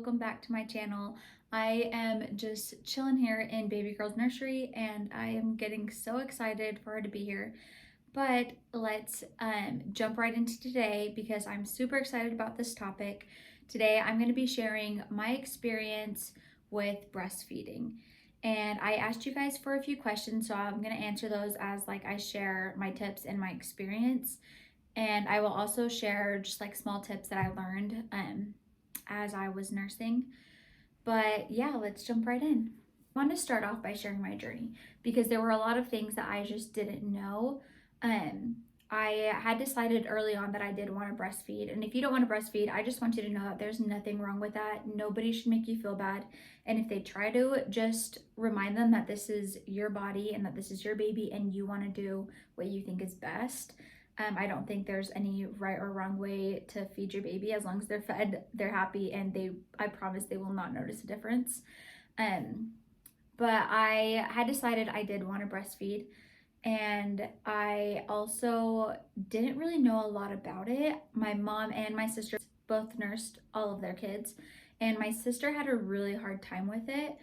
welcome back to my channel. I am just chilling here in baby girl's nursery and I am getting so excited for her to be here. But let's jump right into today because I'm super excited about this topic. Today I'm going to be sharing my experience with breastfeeding. And I asked you guys for a few questions, so I'm going to answer those as I share my tips and my experience. And I will also share just small tips that I learned as I was nursing. But yeah, let's jump right in. I want to start off by sharing my journey because there were a lot of things that I just didn't know. I had decided early on that I did want to breastfeed. And if you don't want to breastfeed, I just want you to know that there's nothing wrong with that. Nobody should make you feel bad. And if they try to, just remind them that this is your body and that this is your baby and you want to do what you think is best. I don't think there's any right or wrong way to feed your baby. As long as they're fed, they're happy, and I promise they will not notice a difference. But I had decided I did want to breastfeed, and I also didn't really know a lot about it. My mom and my sister both nursed all of their kids, and my sister had a really hard time with it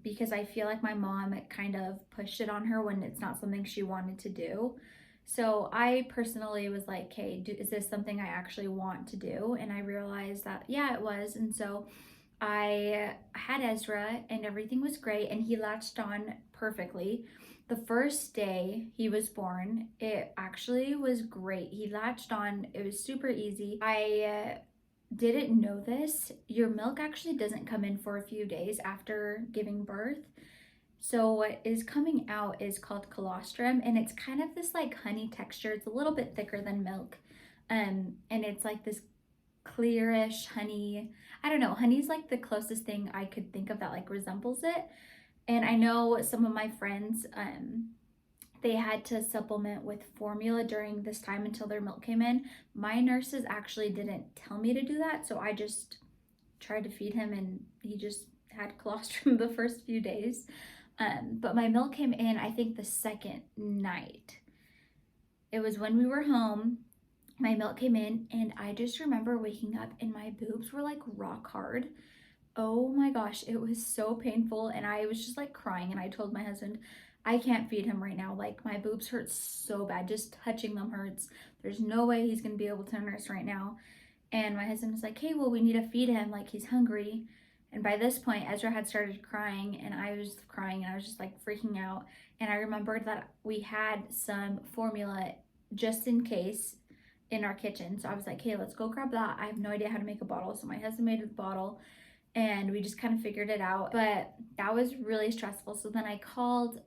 because I feel like my mom kind of pushed it on her when it's not something she wanted to do. So I personally was like, hey, is this something I actually want to do? And I realized that, yeah, it was. And so I had Ezra and everything was great and he latched on perfectly. The first day he was born, it actually was great. He latched on, it was super easy. I didn't know this. Your milk actually doesn't come in for a few days after giving birth. So what is coming out is called colostrum, and it's kind of this honey texture. It's a little bit thicker than milk. And it's this clearish honey. I don't know, honey's the closest thing I could think of that resembles it. And I know some of my friends, they had to supplement with formula during this time until their milk came in. My nurses actually didn't tell me to do that, so I just tried to feed him and he just had colostrum the first few days. But my milk came in, I think, the second night. It was when we were home. My milk came in, and I just remember waking up, and my boobs were rock hard. Oh my gosh, it was so painful, and I was just crying. And I told my husband, I can't feed him right now. My boobs hurt so bad. Just touching them hurts. There's no way he's gonna be able to nurse right now. And my husband was like, hey, well, we need to feed him. He's hungry. And by this point, Ezra had started crying, and I was crying, and I was just freaking out. And I remembered that we had some formula just in case in our kitchen. So I was like, hey, let's go grab that. I have no idea how to make a bottle. So my husband made a bottle, and we just kind of figured it out. But that was really stressful. So then I called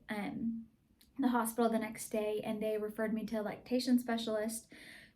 the hospital the next day, and they referred me to a lactation specialist.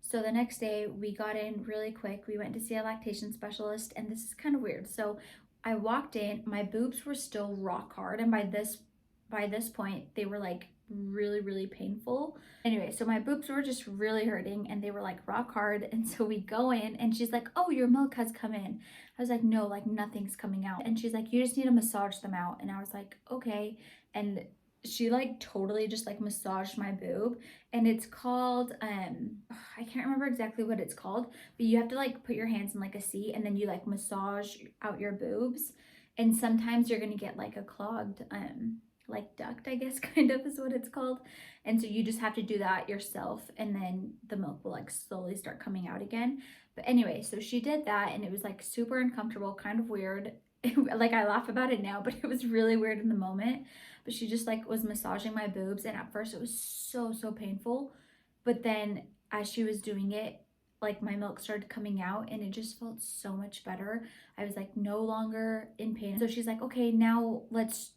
So the next day we got in really quick. We went to see a lactation specialist, and this is kind of weird. So I walked in, my boobs were still rock hard, and by this point they were really, really painful. Anyway, so my boobs were just really hurting and they were rock hard. And so we go in and she's like, oh, your milk has come in. I was like, no, nothing's coming out. And she's like, you just need to massage them out. And I was like, okay. And she totally just massaged my boob, and it's called I can't remember exactly what it's called, but you have to put your hands in a C, and then you massage out your boobs. And sometimes you're gonna get a clogged duct, I guess, kind of is what it's called. And so you just have to do that yourself, and then the milk will slowly start coming out again. But anyway, so she did that, and it was super uncomfortable, kind of weird. I laugh about it now, but it was really weird in the moment. But she just was massaging my boobs, and at first it was so painful. But then as she was doing it, my milk started coming out, and it just felt so much better. I was no longer in pain. So she's like, okay, now let's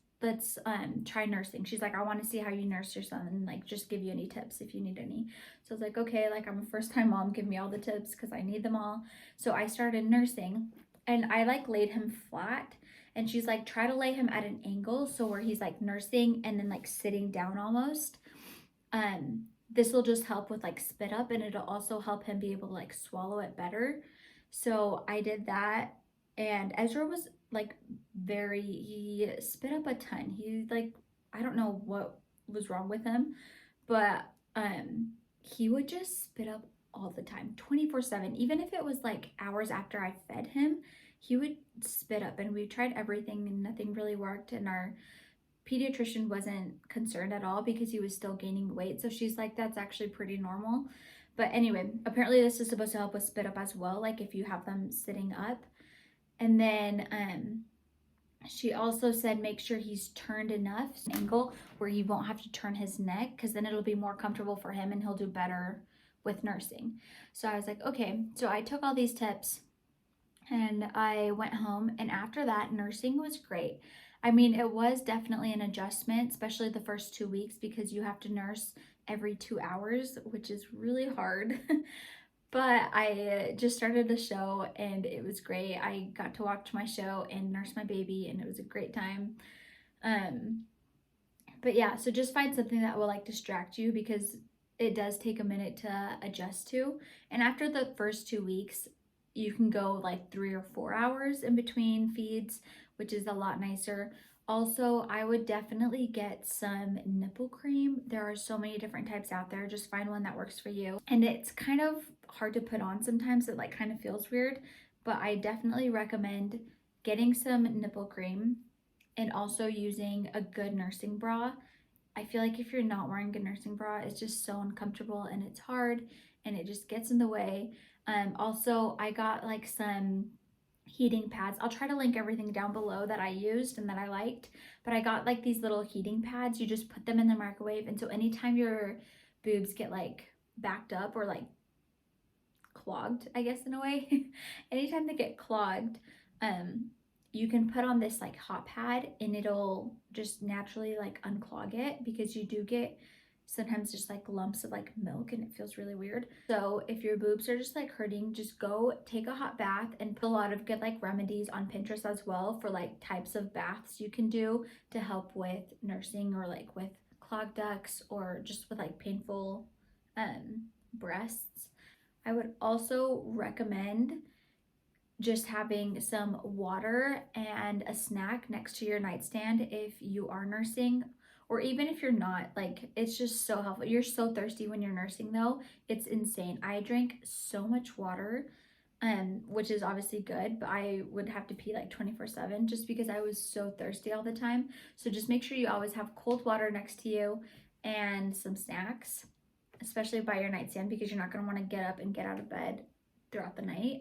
try nursing. She's like, I want to see how you nurse your son and just give you any tips if you need any. So I was like, okay, I'm a first-time mom, give me all the tips because I need them all. So I started nursing, and I laid him flat, and she's like, try to lay him at an angle, so where he's nursing and then sitting down almost. This will just help with spit up, and it'll also help him be able to swallow it better. So I did that, and Ezra was he spit up a ton. He I don't know what was wrong with him, but he would just spit up all the time, 24/7. Even if it was like hours after I fed him, he would spit up, and we tried everything and nothing really worked. And our pediatrician wasn't concerned at all because he was still gaining weight. So she's like, that's actually pretty normal. But anyway, apparently this is supposed to help with spit up as well, like if you have them sitting up. And then she also said make sure he's turned enough angle where he won't have to turn his neck, because then it'll be more comfortable for him and he'll do better with nursing. So I was like, okay. So I took all these tips and I went home, and after that, nursing was great. I mean, it was definitely an adjustment, especially the first 2 weeks, because you have to nurse every 2 hours, which is really hard. But I just started the show and it was great. I got to watch my show and nurse my baby, and it was a great time. But yeah, so just find something that will like distract you, because it does take a minute to adjust to. And after the first 2 weeks, you can go like 3 or 4 hours in between feeds, which is a lot nicer. Also, I would definitely get some nipple cream. There are so many different types out there. Just find one that works for you. And it's kind of hard to put on sometimes. It like kind of feels weird, but I definitely recommend getting some nipple cream and also using a good nursing bra. I feel like if you're not wearing a nursing bra, it's just so uncomfortable and it's hard and it just gets in the way. Also, I got like some heating pads. I'll try to link everything down below that I used and that I liked, but I got like these little heating pads. You just put them in the microwave, and so anytime your boobs get like backed up or like clogged, I guess, in a way, anytime they get clogged, you can put on this like hot pad and it'll just naturally like unclog it, because you do get sometimes just like lumps of like milk and it feels really weird. So if your boobs are just like hurting, just go take a hot bath, and put a lot of good like remedies on Pinterest as well for like types of baths you can do to help with nursing, or like with clogged ducts, or just with like painful breasts. I would also recommend just having some water and a snack next to your nightstand if you are nursing, or even if you're not. Like, it's just so helpful. You're so thirsty when you're nursing though. It's insane. I drank so much water, which is obviously good, but I would have to pee like 24/7 just because I was so thirsty all the time. So just make sure you always have cold water next to you and some snacks, especially by your nightstand, because you're not going to want to get up and get out of bed throughout the night.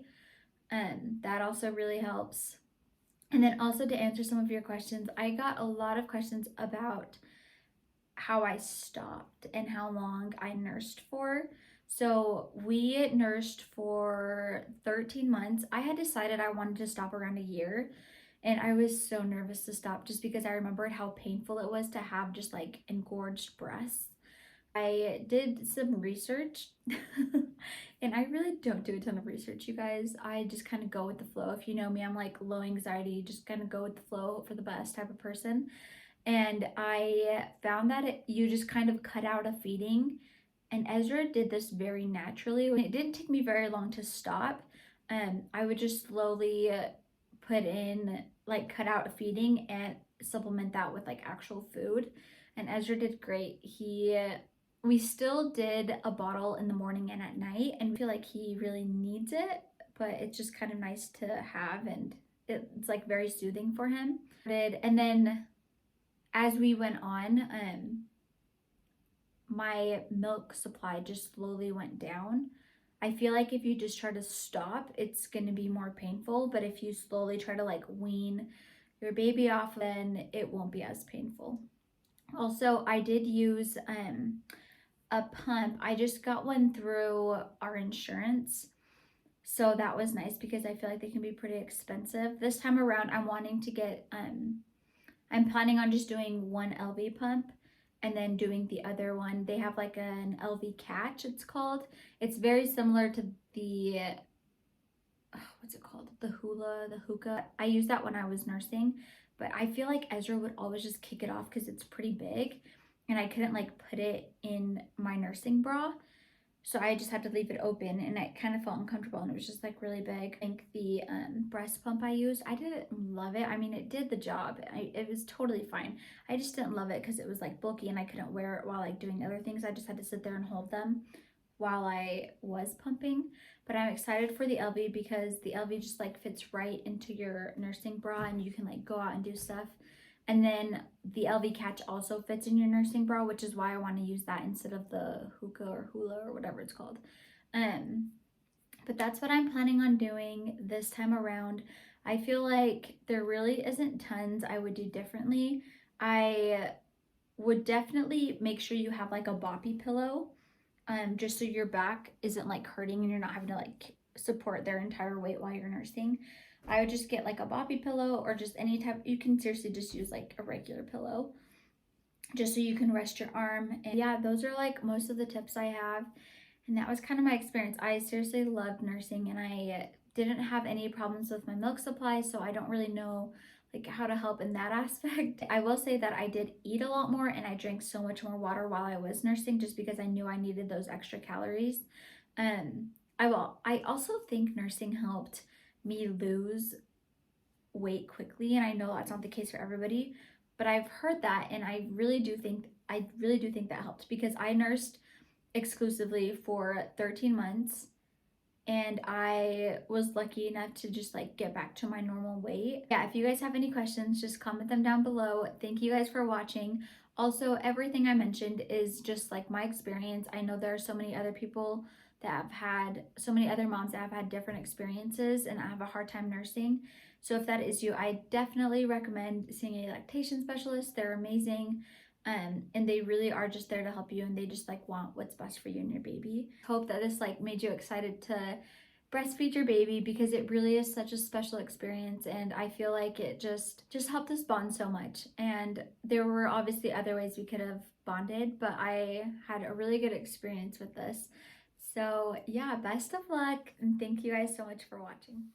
That also really helps. And then also, to answer some of your questions, I got a lot of questions about how I stopped and how long I nursed for. So we nursed for 13 months. I had decided I wanted to stop around a year, and I was so nervous to stop just because I remembered how painful it was to have just like engorged breasts. I did some research and I really don't do a ton of research, you guys. I just kind of go with the flow. If you know me, I'm like low anxiety, just kind of go with the flow, hope for the best type of person. And I found that you just kind of cut out a feeding. And Ezra did this very naturally. It didn't take me very long to stop. I would just slowly put in, like, cut out a feeding and supplement that with like actual food. And Ezra did great. We still did a bottle in the morning and at night, and I feel like he really needs it, but it's just kind of nice to have, and it's like very soothing for him. And then as we went on, my milk supply just slowly went down. I feel like if you just try to stop, it's going to be more painful, but if you slowly try to like wean your baby off, then it won't be as painful. Also, I did use a pump. I just got one through our insurance, so that was nice because I feel like they can be pretty expensive. This time around, I'm wanting to get I'm planning on just doing one Elvie pump and then doing the other one. They have like an Elvie catch, it's called. It's very similar to the what's it called, the Haakaa. I used that when I was nursing, but I feel like Ezra would always just kick it off because it's pretty big, and I couldn't like put it in my nursing bra, so I just had to leave it open, and it kind of felt uncomfortable, and it was just like really big. I think the breast pump I used, I didn't love it. I mean, it did the job. It was totally fine. I just didn't love it because it was like bulky and I couldn't wear it while like doing other things. I just had to sit there and hold them, while I was pumping. But I'm excited for the Elvie because the Elvie just like fits right into your nursing bra and you can like go out and do stuff. And then the Elvie catch also fits in your nursing bra, which is why I want to use that instead of the Haakaa or Hula or whatever it's called. But that's what I'm planning on doing this time around. I feel like there really isn't tons I would do differently. I would definitely make sure you have like a boppy pillow, just so your back isn't like hurting and you're not having to like support their entire weight while you're nursing. I would just get like a boppy pillow or just any type. You can seriously just use like a regular pillow just so you can rest your arm. And yeah, those are like most of the tips I have. And that was kind of my experience. I seriously loved nursing and I didn't have any problems with my milk supply, so I don't really know like how to help in that aspect. I will say that I did eat a lot more and I drank so much more water while I was nursing just because I knew I needed those extra calories. I also think nursing helped me lose weight quickly, and I know that's not the case for everybody, but I've heard that and I really do think that helped because I nursed exclusively for 13 months and I was lucky enough to just like get back to my normal weight. Yeah, if you guys have any questions, just comment them down below. Thank you guys for watching. Also, everything I mentioned is just like my experience. I know there are so many other people that have had, so many other moms that have had different experiences and I have a hard time nursing. So if that is you, I definitely recommend seeing a lactation specialist. They're amazing. And they really are just there to help you and they just like want what's best for you and your baby. Hope that this like made you excited to breastfeed your baby because it really is such a special experience and I feel like it just helped us bond so much. And there were obviously other ways we could have bonded, but I had a really good experience with this. So yeah, best of luck and thank you guys so much for watching.